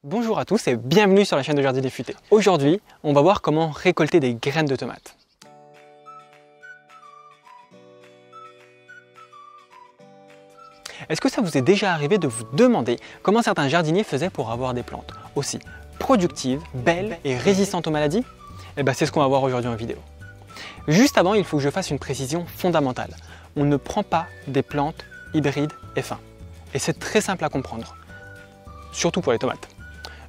Bonjour à tous et bienvenue sur la chaîne de Jardinier Futé. Aujourd'hui, on va voir comment récolter des graines de tomates. Est-ce que ça vous est déjà arrivé de vous demander comment certains jardiniers faisaient pour avoir des plantes aussi productives, belles et résistantes aux maladies? Eh bien, c'est ce qu'on va voir aujourd'hui en vidéo. Juste avant, il faut que je fasse une précision fondamentale. On ne prend pas des plantes hybrides F1. Et c'est très simple à comprendre, surtout pour les tomates.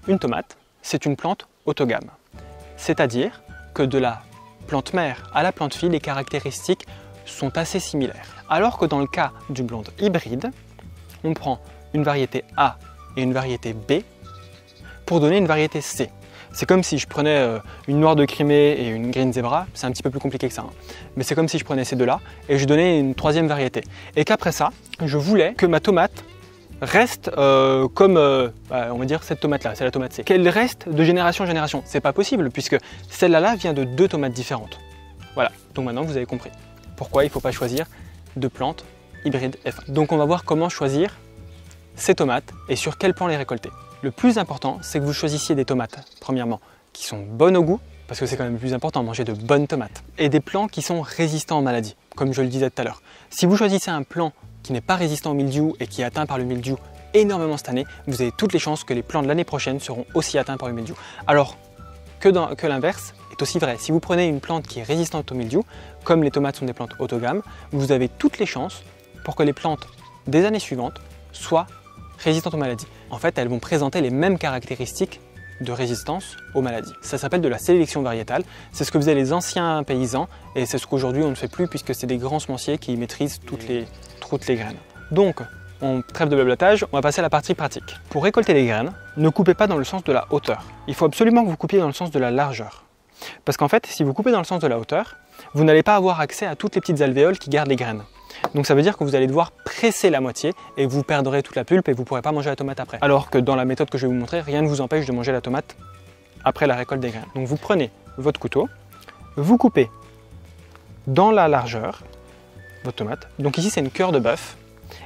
Une tomate, c'est une plante autogame, c'est-à-dire que de la plante mère à la plante fille, les caractéristiques sont assez similaires. Alors que dans le cas d'une plante hybride, on prend une variété A et une variété B pour donner une variété C. C'est comme si je prenais une noire de Crimée et une green zebra, c'est un petit peu plus compliqué que ça, hein. Mais c'est comme si je prenais ces deux-là et je donnais une troisième variété. Et qu'après ça, je voulais que ma tomate reste comme, on va dire cette tomate-là, c'est la tomate C. Qu'elle reste de génération en génération. C'est pas possible puisque celle-là vient de deux tomates différentes. Voilà, donc maintenant vous avez compris pourquoi il ne faut pas choisir de plantes hybrides F1. Donc on va voir comment choisir ces tomates et sur quel plan les récolter. Le plus important, c'est que vous choisissiez des tomates, premièrement, qui sont bonnes au goût, parce que c'est quand même le plus important, manger de bonnes tomates, et des plants qui sont résistants aux maladies, comme je le disais tout à l'heure. Si vous choisissez un plant qui n'est pas résistant au mildiou et qui est atteint par le mildiou énormément cette année, vous avez toutes les chances que les plants de l'année prochaine seront aussi atteints par le mildiou. Alors que l'inverse est aussi vrai. Si vous prenez une plante qui est résistante au mildiou, comme les tomates sont des plantes autogames, vous avez toutes les chances pour que les plantes des années suivantes soient résistantes aux maladies. En fait, elles vont présenter les mêmes caractéristiques de résistance aux maladies. Ça s'appelle de la sélection variétale. C'est ce que faisaient les anciens paysans et c'est ce qu'aujourd'hui on ne fait plus puisque c'est des grands semenciers qui maîtrisent toutes les graines. Donc, on trêve de blablatage, on va passer à la partie pratique. Pour récolter les graines, ne coupez pas dans le sens de la hauteur. Il faut absolument que vous coupiez dans le sens de la largeur. Parce qu'en fait, si vous coupez dans le sens de la hauteur, vous n'allez pas avoir accès à toutes les petites alvéoles qui gardent les graines. Donc ça veut dire que vous allez devoir presser la moitié et vous perdrez toute la pulpe et vous ne pourrez pas manger la tomate après. Alors que dans la méthode que je vais vous montrer, rien ne vous empêche de manger la tomate après la récolte des graines. Donc vous prenez votre couteau, vous coupez dans la largeur votre tomate. Donc ici c'est une cœur de bœuf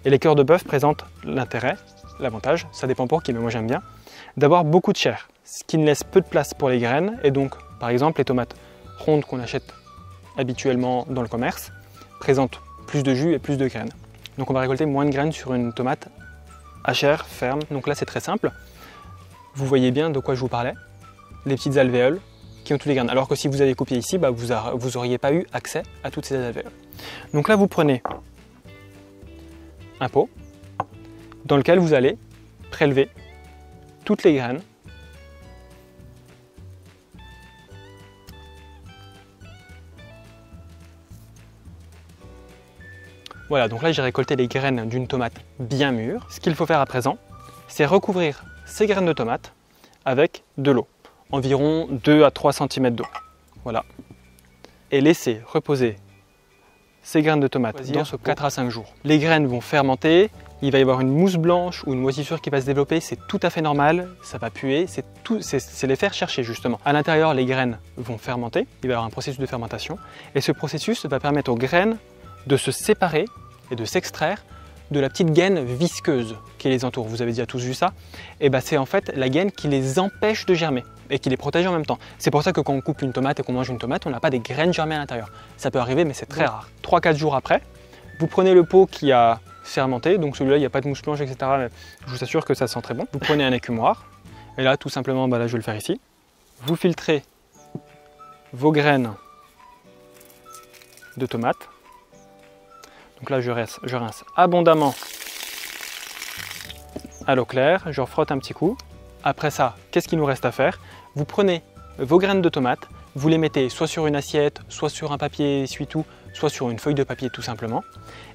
et les cœurs de bœuf présentent l'intérêt, l'avantage, ça dépend pour qui mais moi j'aime bien, d'avoir beaucoup de chair, ce qui ne laisse peu de place pour les graines et donc par exemple les tomates rondes qu'on achète habituellement dans le commerce présentent plus de jus et plus de graines. Donc on va récolter moins de graines sur une tomate à chair ferme. Donc là c'est très simple. Vous voyez bien de quoi je vous parlais. Les petites alvéoles qui ont toutes les graines. Alors que si vous avez coupé ici, vous n'auriez pas eu accès à toutes ces alvéoles. Donc là vous prenez un pot dans lequel vous allez prélever toutes les graines. Voilà, donc là j'ai récolté les graines d'une tomate bien mûre. Ce qu'il faut faire à présent, c'est recouvrir ces graines de tomate avec de l'eau, environ 2 à 3 cm d'eau. Voilà. Et laisser reposer ces graines de tomate dans ce 4 à 5 jours. Les graines vont fermenter, il va y avoir une mousse blanche ou une moisissure qui va se développer, c'est tout à fait normal, ça va puer, c'est les faire chercher justement. À l'intérieur, les graines vont fermenter, il va y avoir un processus de fermentation et ce processus va permettre aux graines de se séparer et de s'extraire de la petite gaine visqueuse qui les entoure. Vous avez déjà tous vu ça? Et ben c'est en fait la gaine qui les empêche de germer et qui les protège en même temps. C'est pour ça que quand on coupe une tomate et qu'on mange une tomate, on n'a pas des graines germées à l'intérieur. Ça peut arriver mais c'est très rare. 3-4 jours après, vous prenez le pot qui a fermenté, donc celui-là il n'y a pas de mousse blanche, etc. Mais je vous assure que ça sent très bon. Vous prenez un écumoire et là tout simplement, là je vais le faire ici. Vous filtrez vos graines de tomates. Donc là, je rince abondamment à l'eau claire, je refrotte un petit coup. Après ça, qu'est-ce qu'il nous reste à faire? Vous prenez vos graines de tomates, vous les mettez soit sur une assiette, soit sur un papier essuie-tout, soit sur une feuille de papier tout simplement,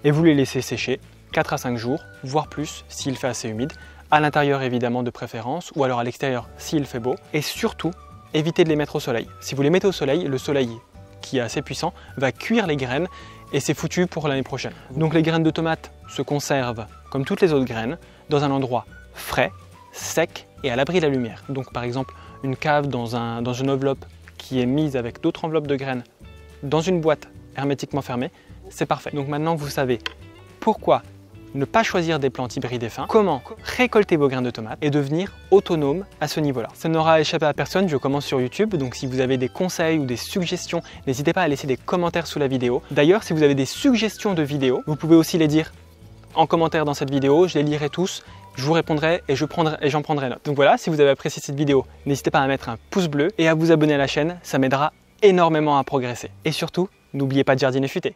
et vous les laissez sécher 4 à 5 jours, voire plus s'il fait assez humide, à l'intérieur évidemment de préférence, ou alors à l'extérieur s'il fait beau, et surtout, évitez de les mettre au soleil. Si vous les mettez au soleil, le soleil qui est assez puissant va cuire les graines et c'est foutu pour l'année prochaine. Donc les graines de tomates se conservent comme toutes les autres graines dans un endroit frais, sec et à l'abri de la lumière. Donc par exemple une cave dans une enveloppe qui est mise avec d'autres enveloppes de graines dans une boîte hermétiquement fermée, c'est parfait. Donc maintenant vous savez pourquoi ne pas choisir des plantes hybrides et fins, comment récolter vos grains de tomates et devenir autonome à ce niveau-là. Ça n'aura échappé à personne, je commence sur YouTube, donc si vous avez des conseils ou des suggestions, n'hésitez pas à laisser des commentaires sous la vidéo. D'ailleurs, si vous avez des suggestions de vidéos, vous pouvez aussi les dire en commentaire dans cette vidéo, je les lirai tous, je vous répondrai et j'en prendrai note. Donc voilà, si vous avez apprécié cette vidéo, n'hésitez pas à mettre un pouce bleu et à vous abonner à la chaîne, ça m'aidera énormément à progresser. Et surtout, n'oubliez pas de jardiner futé.